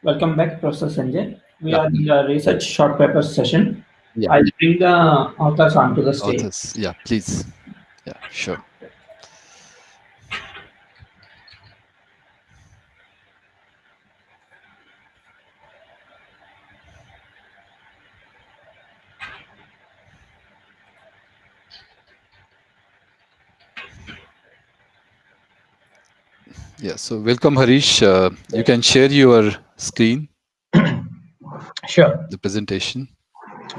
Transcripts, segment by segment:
Welcome back, Professor Sanjay. We Yeah, are in the research short paper session. yeah, I'll bring the authors onto the stage. authors. Yeah, please. Yeah, sure. Yeah, so welcome, Harish. You can share your screen, Sure, the presentation.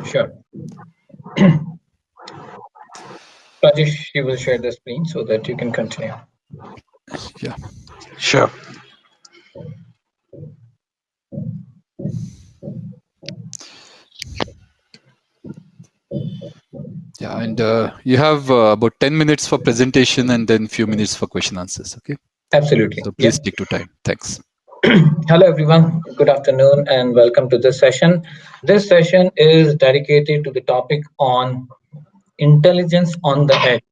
sure. Rajesh, you will share the screen so that you can continue. Yeah, Sure. yeah, and you have about 10 minutes for presentation and then few minutes for question answers. Okay, Absolutely. so please Yep. stick to time. Thanks. Hello, everyone. Good afternoon and welcome to this session. This session is dedicated to the topic on intelligence on the edge.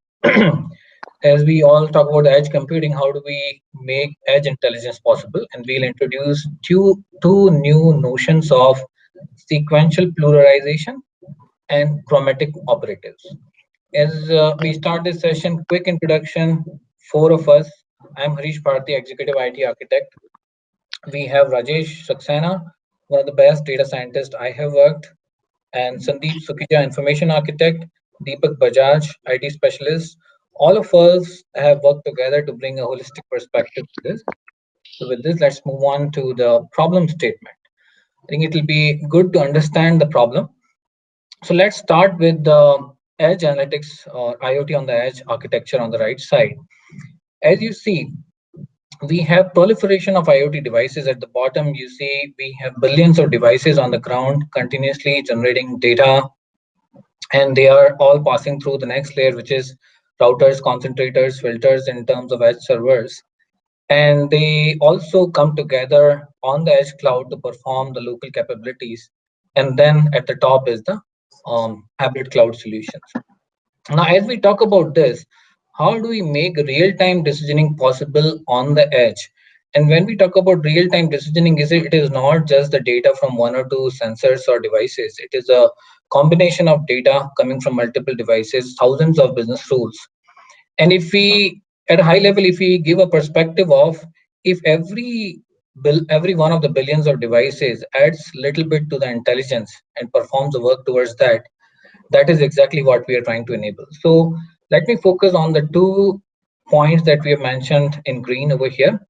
As we all talk about edge computing, how do we make edge intelligence possible? And we'll introduce two new notions of sequential pluralization and chromatic operatives. As we start this session, quick introduction. Four of us. I'm Harish Bharti, Executive IT Architect. We have Rajesh Saxena, one of the best data scientists I have worked, and Sandeep Sukija, Information Architect, Deepak Bajaj, IT Specialist. All of us have worked together to bring a holistic perspective to this. So, with this, let's move on to the problem statement. I think it will be good to understand the problem. So let's start with the edge analytics or IoT on the edge architecture on the right side. As you see, we have proliferation of IoT devices. At the bottom, you see we have billions of devices on the ground continuously generating data, and they are all passing through the next layer, which is routers, concentrators, filters in terms of edge servers. And they also come together on the edge cloud to perform the local capabilities. And then at the top is the hybrid cloud solutions. Now, as we talk about this, how do we make real-time decisioning possible on the edge? And when we talk about real-time decisioning, it is not just the data from one or two sensors or devices. It is a combination of data coming from multiple devices, thousands of business rules. And if we, at a high level, if we give a perspective of if every one of the billions of devices adds little bit to the intelligence and performs the work towards that, that is exactly what we are trying to enable. So let me focus on the 2 points that we have mentioned in green over here.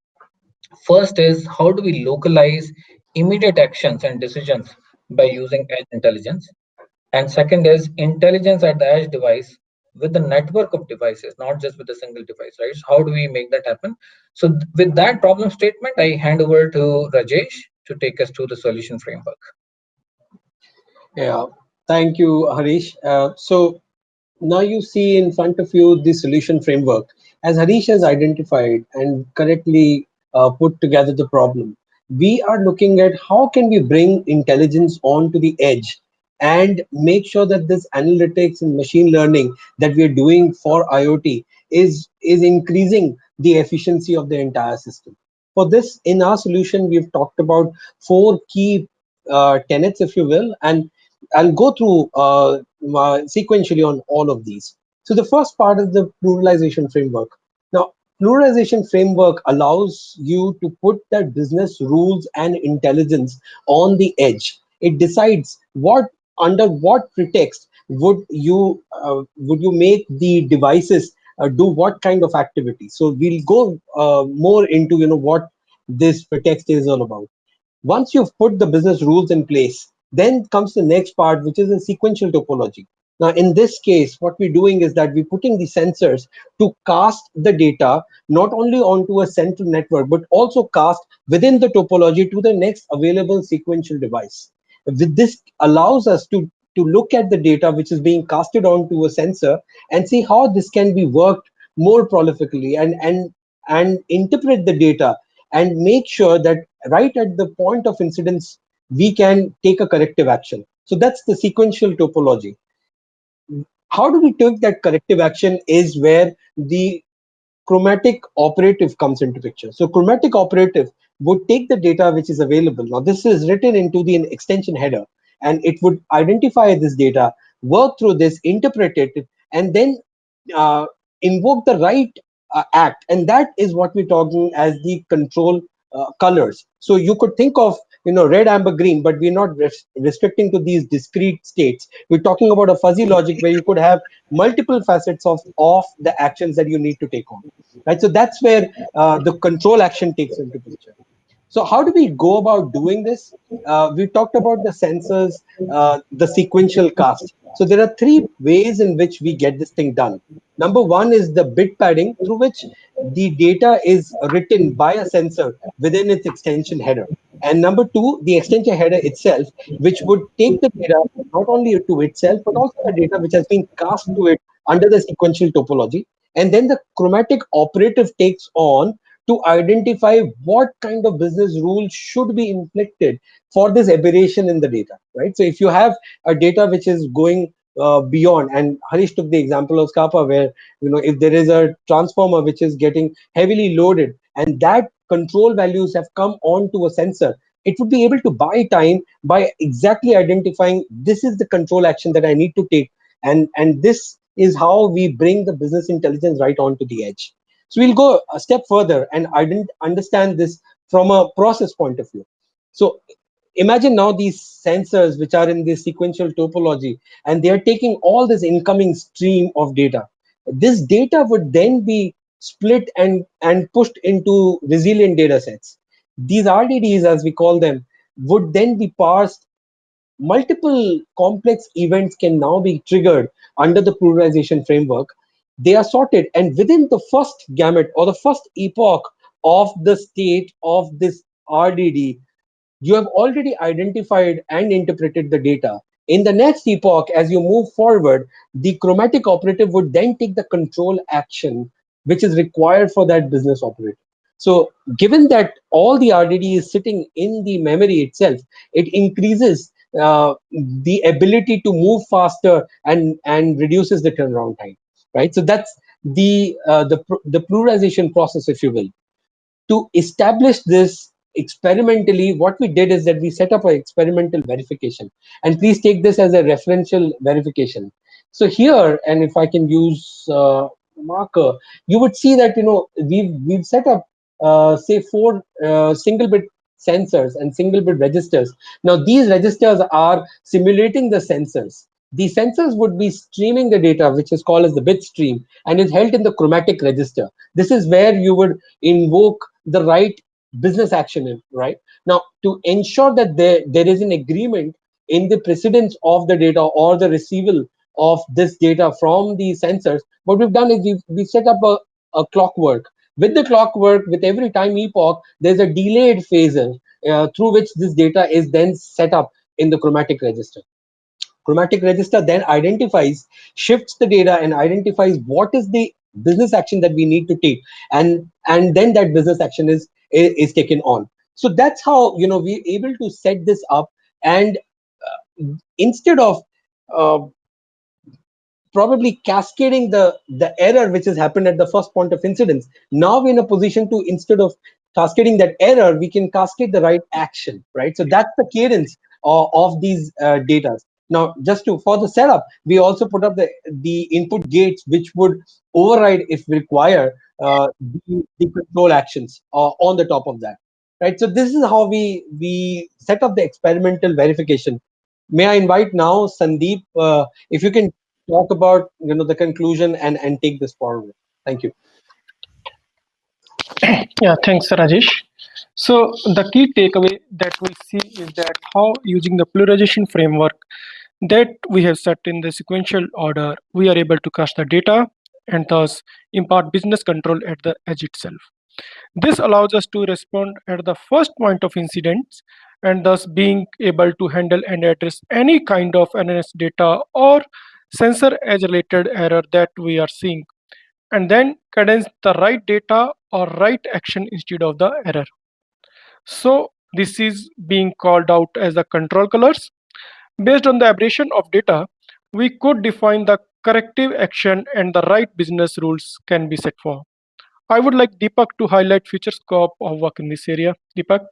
First is how do we localize immediate actions and decisions by using edge intelligence? And second is intelligence at the edge device with the network of devices, not just with a single device, right? So how do we make that happen? So with that problem statement, I hand over to Rajesh to take us through the solution framework. Yeah. Thank you, Harish. So now you see in front of you the solution framework. As Harish has identified and correctly put together the problem, we are looking at how can we bring intelligence onto the edge and make sure that this analytics and machine learning that we are doing for IoT is increasing the efficiency of the entire system. For this, in our solution, we've talked about four key tenets, if you will, and I'll go through sequentially on all of these. So the first part is the pluralization framework. Now, pluralization framework allows you to put that business rules and intelligence on the edge. It decides what under what pretext would you make the devices do what kind of activity. So we'll go more into what this pretext is all about. Once you've put the business rules in place, then comes the next part, which is a sequential topology. Now, in this case, what we're doing is that we're putting the sensors to cast the data not only onto a central network, but also cast within the topology to the next available sequential device. With this allows us to look at the data which is being casted onto a sensor and see how this can be worked more prolifically and interpret the data and make sure that right at the point of incidence we can take a corrective action. So that's the sequential topology. How do we take that corrective action is where the chromatic operative comes into picture. So chromatic operative would take the data which is available. Now, this is written into the extension header, and it would identify this data, work through this, interpret it, and then uh, invoke the right act. And that is what we're talking as the control colors. So you could think of, red, amber, green, but we're not restricting to these discrete states. We're talking about a fuzzy logic where you could have multiple facets of the actions that you need to take on, right? So that's where the control action takes into picture. So how do we go about doing this? We talked about the sensors, the sequential cast. So there are three ways in which we get this thing done. Number one is the bit padding, through which the data is written by a sensor within its extension header. And number two, the extension header itself, which would take the data not only to itself, but also the data which has been cast to it under the sequential topology. And then the chromatic operative takes on to identify what kind of business rules should be inflicted for this aberration in the data, right? So if you have a data which is going beyond, and Harish took the example of SCAPA, where if there is a transformer which is getting heavily loaded and that control values have come onto a sensor, it would be able to buy time by exactly identifying this is the control action that I need to take, and this is how we bring the business intelligence right onto the edge. So we'll go a step further and understand this from a process point of view. So imagine now these sensors which are in this sequential topology, and they are taking all this incoming stream of data. This data would then be split and pushed into resilient data sets. These RDDs, as we call them, would then be parsed. Multiple complex events can now be triggered under the pluralization framework. They are sorted, and within the first gamut or the first epoch of the state of this RDD, you have already identified and interpreted the data. In the next epoch, as you move forward, the chromatic operative would then take the control action which is required for that business operator. So given that all the RDD is sitting in the memory itself, it increases the ability to move faster and reduces the turnaround time, right? So that's the pluralization process, if you will. To establish this experimentally, what we did is that we set up an experimental verification, and please take this as a referential verification. So here, and if I can use marker, you would see that we've set up say 4 single bit sensors and single bit registers. Now these registers are simulating the sensors. The sensors would be streaming the data, which is called as the bit stream, and is held in the chromatic register. This is where you would invoke the right business action in, right? Now, to ensure that there is an agreement in the precedence of the data or the receival of this data from the sensors, what we've done is we've set up a clockwork. With the clockwork, with every time epoch, there's a delayed phaser through which this data is then set up in the chromatic register. Chromatic register then shifts the data and identifies what is the business action that we need to take, and then that business action is taken on. So that's how we're able to set this up, and instead of probably cascading the error which has happened at the first point of incidence, now we're in a position to, instead of cascading that error, we can cascade the right action, right? So that's the cadence of these data. Now, just for the setup, we also put up the input gates which would override, if required, the control actions on the top of that, right? So this is how we set up the experimental verification. May I invite now Sandeep, if you can talk about the conclusion and take this forward. Thank you. Yeah, thanks, Rajesh. So the key takeaway that we see is that how, using the pluralization framework that we have set in the sequential order, we are able to cache the data and thus impart business control at the edge itself. This allows us to respond at the first point of incidents, and thus being able to handle and address any kind of NNS data or sensor edge related error that we are seeing, and then cadence the right data or right action instead of the error. So this is being called out as the control colors. Based on the aberration of data, we could define the corrective action and the right business rules can be set for. I would like Deepak to highlight future scope of work in this area. Deepak.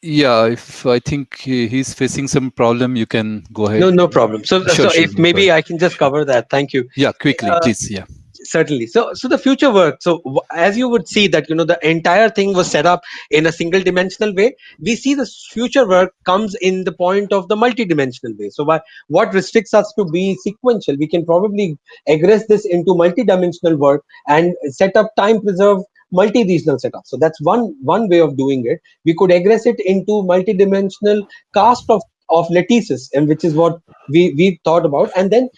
Yeah, if I think he's facing some problem, you can go ahead. No problem. So, Sure, if no maybe problem. I can just cover that. Thank you. Yeah, quickly, please. Yeah. Certainly. So the future work. So as you would see that, the entire thing was set up in a single dimensional way. We see the future work comes in the point of the multi-dimensional way. So what restricts us to be sequential, we can probably egress this into multi-dimensional work and set up time-preserved multi-regional setup. So that's one way of doing it. We could egress it into multi-dimensional cast of lattices, and which is what we thought about. And then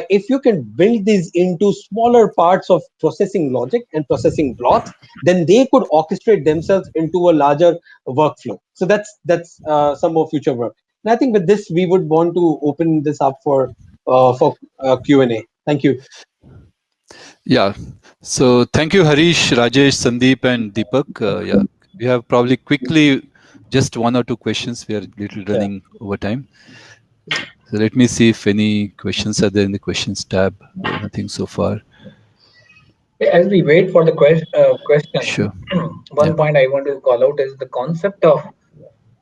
if you can build these into smaller parts of processing logic and processing blocks, then they could orchestrate themselves into a larger workflow. So that's some more future work. And I think with this, we would want to open this up for Q&A. Thank you. Yeah. So thank you, Harish, Rajesh, Sandeep, and Deepak. Yeah, we have probably quickly just one or two questions. We are little running over time. So let me see if any questions are there in the questions tab. Nothing so far. As we wait for the question, Sure. one point I want to call out is the concept of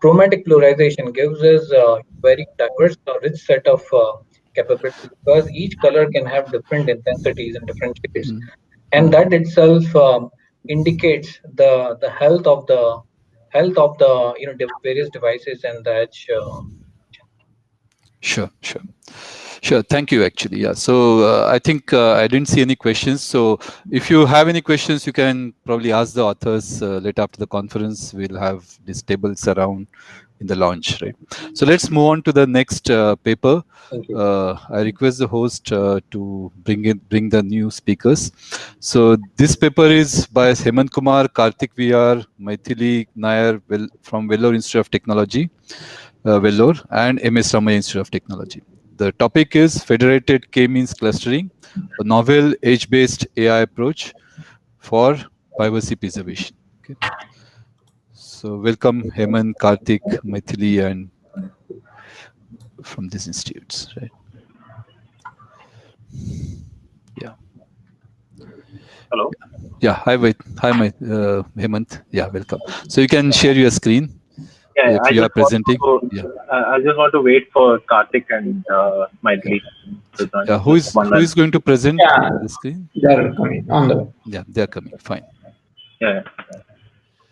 chromatic pluralization gives us a very diverse or rich set of capabilities, because each color can have different intensities and different shades, and that itself indicates the health of the various devices and the edge. Sure. Thank you, actually. Yeah. So I think I didn't see any questions. So if you have any questions, you can probably ask the authors later after the conference. We'll have these tables around in the launch, right? So let's move on to the next paper. I request the host to bring the new speakers. So this paper is by Hemant Kumar, Karthik VR, Maithili Nair from Vellore Institute of Technology, Vellore, and MS Ramaiah Institute of Technology. The topic is Federated K-means clustering, a novel edge-based AI approach for privacy preservation. Okay. So welcome Hemant, Karthik, Maithili, and from these institutes, right? Yeah. Hello. Yeah. Hi, Hemant. Yeah, welcome. So you can share your screen. Yeah, if you are presenting. I just want to wait for Karthik and Maithili to join. Yeah, who is going to present the screen? They're coming on the way. Yeah, they're coming. Fine. Yeah.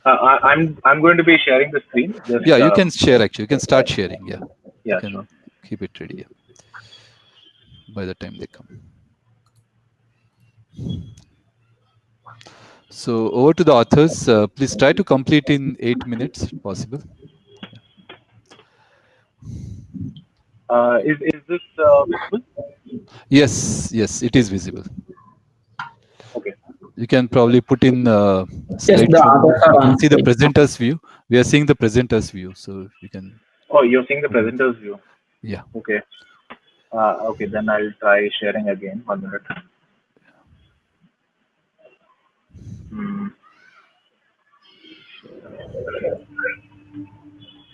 I'm going to be sharing the screen. Just, yeah, you can share actually. You can start sharing. Yeah. Yeah. You can sure. keep it ready. Yeah. By the time they come. So over to the authors. Please try to complete in 8 minutes, if possible. Is this visible? Yes, it is visible. Okay. You can probably put in Yes, the others are on see the stage. presenter's view. We are seeing the presenter's view, so you can. Oh, you're seeing the presenter's view. Yeah. Okay. Okay, then I'll try sharing again. 1 minute.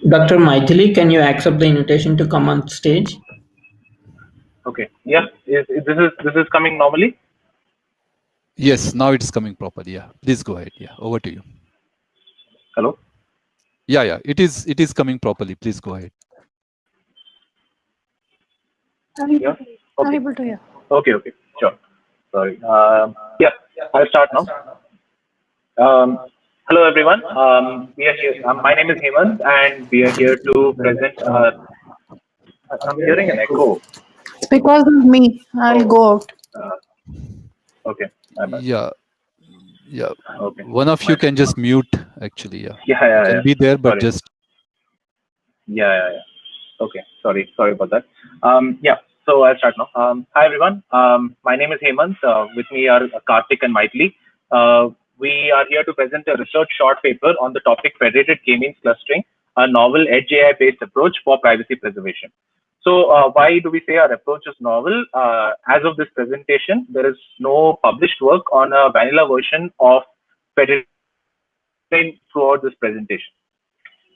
Dr. Maithili, can you accept the invitation to come on stage? Okay. Yeah. This is coming normally? Yes, now it's coming properly. Yeah. Please go ahead. Yeah. Over to you. Hello? Yeah. It is coming properly. Please go ahead. Yeah. Okay. I'm able to hear. Okay. Sure. Sorry. Yeah. I'll start now. Hello, everyone. We are here. My name is Hemant, and we are here to present. I'm hearing an echo. Because of me, I'll go out. Okay. Yeah. Okay. One of you can just mute. Actually, yeah. Yeah. Can be there, but Sorry. just. Yeah. Okay. Sorry about that. Yeah. So I'll start now. Hi, everyone. My name is Hemant. With me are Karthik and Maithili. We are here to present a research short paper on the topic Federated K-means clustering, a novel edge AI-based approach for privacy preservation. So why do we say our approach is novel? As of this presentation, there is no published work on a vanilla version of Federated throughout this presentation.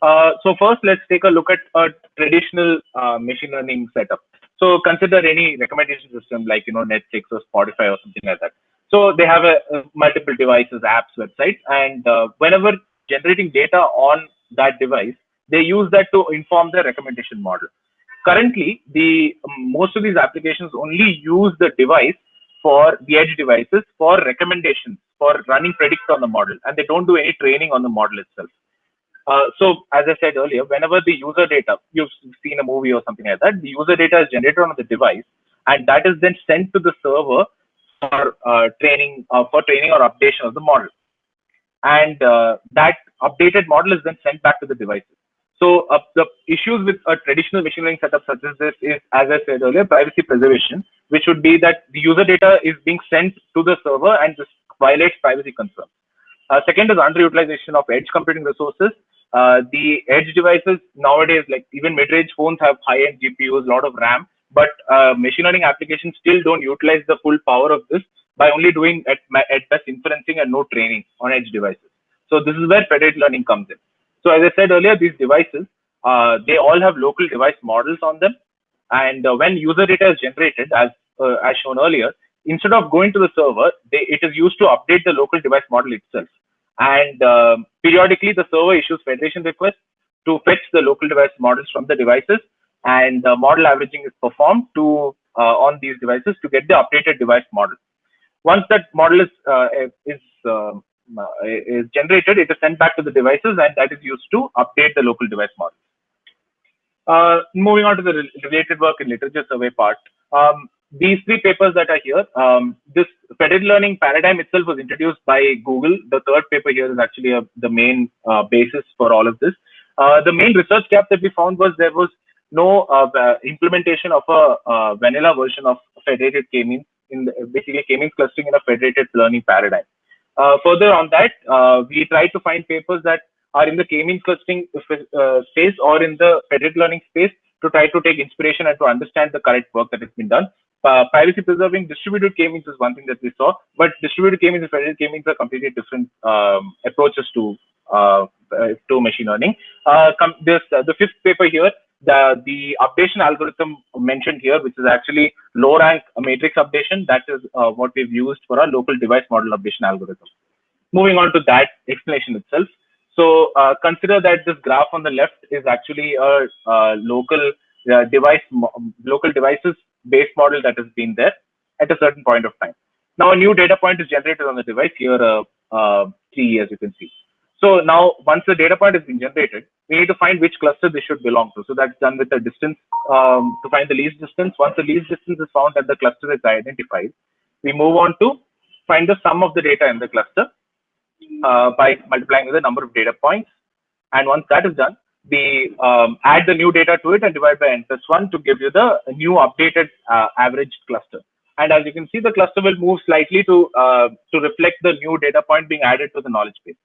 So first, let's take a look at a traditional machine learning setup. So consider any recommendation system like Netflix or Spotify or something like that. So they have a multiple devices, apps, websites, and whenever generating data on that device, they use that to inform the recommendation model. Currently, the most of these applications only use the device for the edge devices for recommendations, for running predicts on the model, and they don't do any training on the model itself. So as I said earlier, whenever the user data, you've seen a movie or something like that, the user data is generated on the device, and that is then sent to the server for training or updation of the model. And that updated model is then sent back to the devices. So the issues with a traditional machine learning setup such as this is, as I said earlier, privacy preservation, which would be that the user data is being sent to the server and this violates privacy concerns. Second is underutilization of edge computing resources. The edge devices nowadays, like even mid-range phones, have high-end GPUs, a lot of RAM, but machine learning applications still don't utilize the full power of this by only doing at best inferencing and no training on edge devices. So this is where federated learning comes in. So as I said earlier, these devices, they all have local device models on them. And when user data is generated, as shown earlier, instead of going to the server, it is used to update the local device model itself. And periodically, the server issues federation requests to fetch the local device models from the devices, and model averaging is performed on these devices to get the updated device model. Once that model is generated, it is sent back to the devices, and that is used to update the local device model. Moving on to the related work and literature survey part. These three papers that are here, this federated learning paradigm itself was introduced by Google. The third paper here is actually the main basis for all of this. The main research gap that we found was there was no implementation of a vanilla version of federated k-means, basically k-means clustering in a federated learning paradigm. Further on that, we tried to find papers that are in the k-means clustering space or in the federated learning space to try to take inspiration and to understand the correct work that has been done. Privacy preserving distributed k-means is one thing that we saw, but distributed k-means and federated k-means are completely different approaches to machine learning. The fifth paper here, the updation algorithm mentioned here, which is actually low rank matrix updation, that is what we've used for our local device model updation algorithm. Moving on to that explanation itself. So consider that this graph on the left is actually a local devices based model that has been there at a certain point of time. Now a new data point is generated on the device here, 3, as you can see. So now once the data point has been generated, we need to find which cluster this should belong to. So that's done with a distance to find the least distance. Once the least distance is found and the cluster is identified, we move on to find the sum of the data in the cluster by multiplying with the number of data points. And once that is done, we add the new data to it and divide by n+1 to give you the new updated average cluster. And as you can see, the cluster will move slightly to reflect the new data point being added to the knowledge base.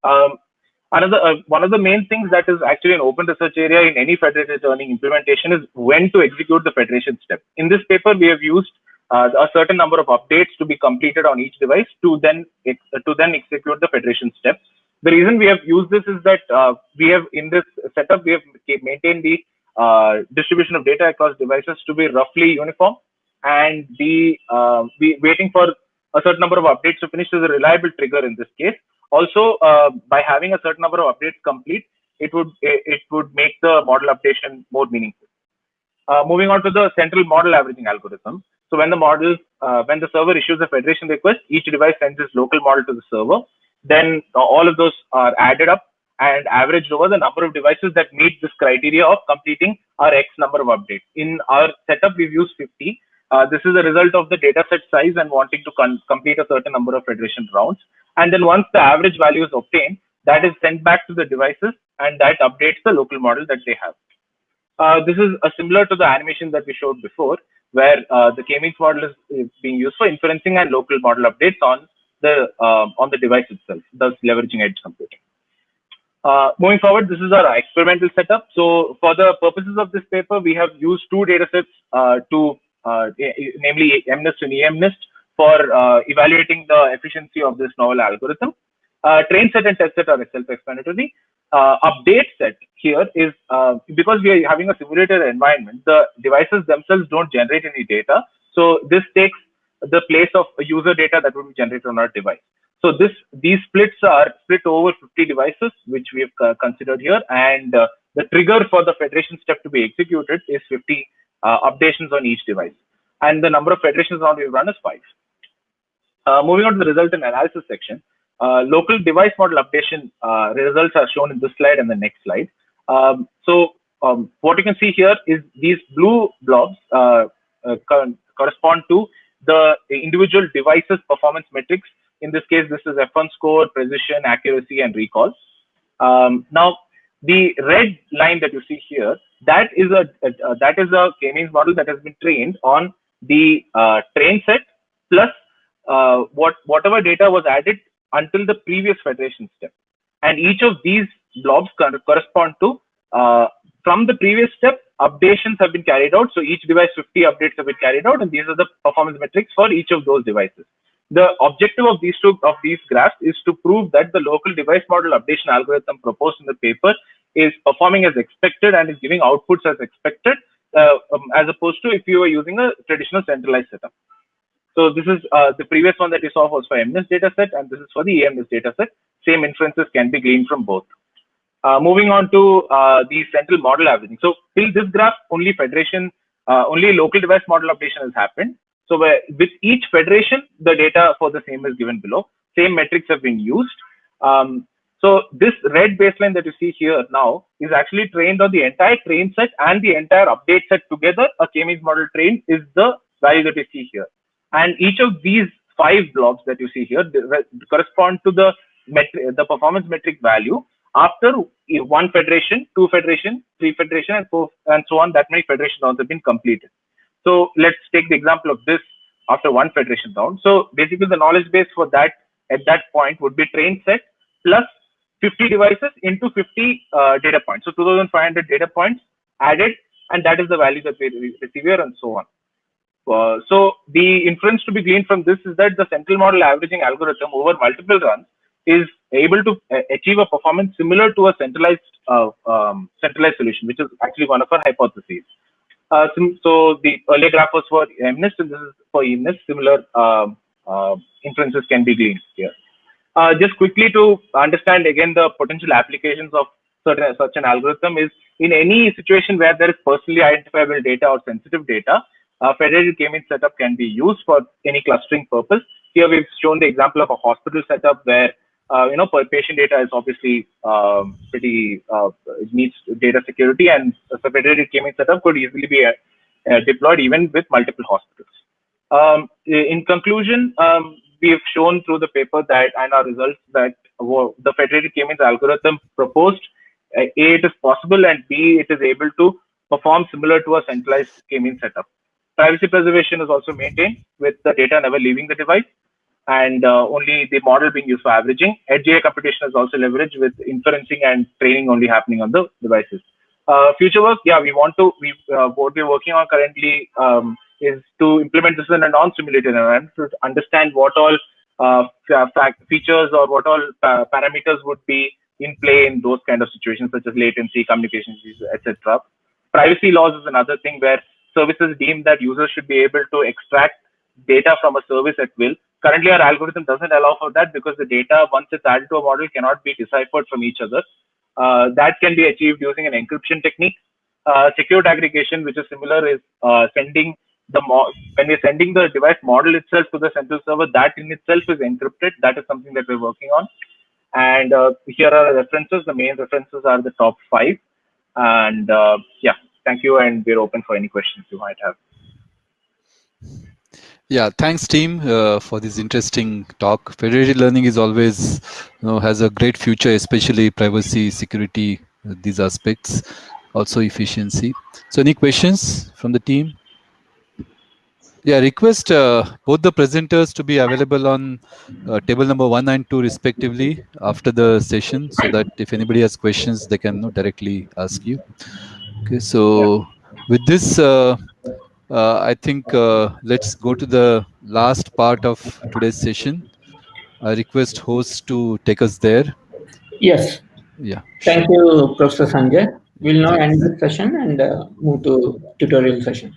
One of the main things that is actually an open research area in any federated learning implementation is when to execute the federation step. In this paper, we have used a certain number of updates to be completed on each device to then execute the federation step. The reason we have used this is that we have in this setup, we have maintained the distribution of data across devices to be roughly uniform, and we waiting for a certain number of updates to finish is a reliable trigger in this case. Also, by having a certain number of updates complete, it would make the model updation more meaningful. Moving on to the central model averaging algorithm. So when the server issues a federation request, each device sends its local model to the server. Then all of those are added up and averaged over the number of devices that meet this criteria of completing our X number of updates. In our setup, we've used 50. This is a result of the data set size and wanting to complete a certain number of federation rounds. And then once the average value is obtained, that is sent back to the devices and that updates the local model that they have. This is similar to the animation that we showed before, where the k-means model is being used for inferencing and local model updates on the device itself, thus leveraging edge computing. Moving forward, this is our experimental setup. So for the purposes of this paper, we have used two datasets namely MNIST and EMNIST for evaluating the efficiency of this novel algorithm. Train set and test set are self-explanatory. Update set here is because we are having a simulated environment, the devices themselves don't generate any data. So this takes the place of user data that would be generated on our device. So these splits are split over 50 devices, which we have considered here, and the trigger for the federation step to be executed is 50 updations on each device, and the number of federations now we've run is 5. Moving on to the result and analysis section, local device model updation results are shown in this slide and the next slide. What you can see here is these blue blobs correspond to the individual devices performance metrics. In this case, this is F1 score, precision, accuracy, and recall. Now, the red line that you see here, that is a K-means model that has been trained on the train set plus whatever data was added until the previous federation step. And each of these blobs correspond to from the previous step, updations have been carried out. So each device 50 updates have been carried out, and these are the performance metrics for each of those devices. The objective of these graphs is to prove that the local device model updation algorithm proposed in the paper is performing as expected and is giving outputs as expected, as opposed to if you were using a traditional centralized setup. So this is the previous one that you saw was for MNIST dataset, and this is for the EMNIST dataset. Same inferences can be gleaned from both. Moving on to the central model averaging. So till this graph, only local device model updation has happened. So with each federation, the data for the same is given below. Same metrics have been used. So this red baseline that you see here now is actually trained on the entire train set and the entire update set together. A K-means model trained is the value that you see here. And each of these 5 blobs that you see here correspond to the performance metric value after 1 federation, 2 federation, 3 federation, and 4 and so on. That many federation rounds have been completed. So let's take the example of this after 1 federation round. So basically the knowledge base for that at that point would be train set plus 50 devices into 50 data points. So 2,500 data points added, and that is the value that we receive here, and so on. So the inference to be gleaned from this is that the central model averaging algorithm over multiple runs is able to achieve a performance similar to a centralized solution, which is actually one of our hypotheses. So the earlier graph was for MNIST, and this is for EMNIST. Similar inferences can be gleaned here. Just quickly to understand again the potential applications of such an algorithm is in any situation where there is personally identifiable data or sensitive data, federated K-means setup can be used for any clustering purpose. Here we've shown the example of a hospital setup where patient data is obviously it needs data security, and a federated K-means setup could easily be deployed even with multiple hospitals. In conclusion, we have shown through the paper that and our results that the federated K-means algorithm proposed, A, it is possible, and B, it is able to perform similar to a centralized K-means setup. Privacy preservation is also maintained with the data never leaving the device, and only the model being used for averaging. Edge AI computation is also leveraged with inferencing and training only happening on the devices. Future work, yeah, what we're working on currently is to implement this in a non-simulated environment to understand what all features or what all parameters would be in play in those kind of situations, such as latency, communication, etc. Privacy laws is another thing where services deem that users should be able to extract data from a service at will. Currently, our algorithm doesn't allow for that because the data, once it's added to a model, cannot be deciphered from each other. That can be achieved using an encryption technique. Secured aggregation, which is similar, is sending when we're sending the device model itself to the central server, that in itself is encrypted. That is something that we're working on. And here are the references. The main references are the top 5. And yeah, thank you. And we're open for any questions you might have. Yeah, thanks team for this interesting talk. Federated learning is always, has a great future, especially privacy, security, these aspects, also efficiency. So any questions from the team? Yeah, request both the presenters to be available on table number 1 and 2 respectively after the session, so that if anybody has questions, they can directly ask you. Okay, so with this, I think let's go to the last part of today's session. I request host to take us there. Yes. Yeah. Thank sure. you, Professor Sanjay. We'll now Thanks. end this session and move to tutorial session.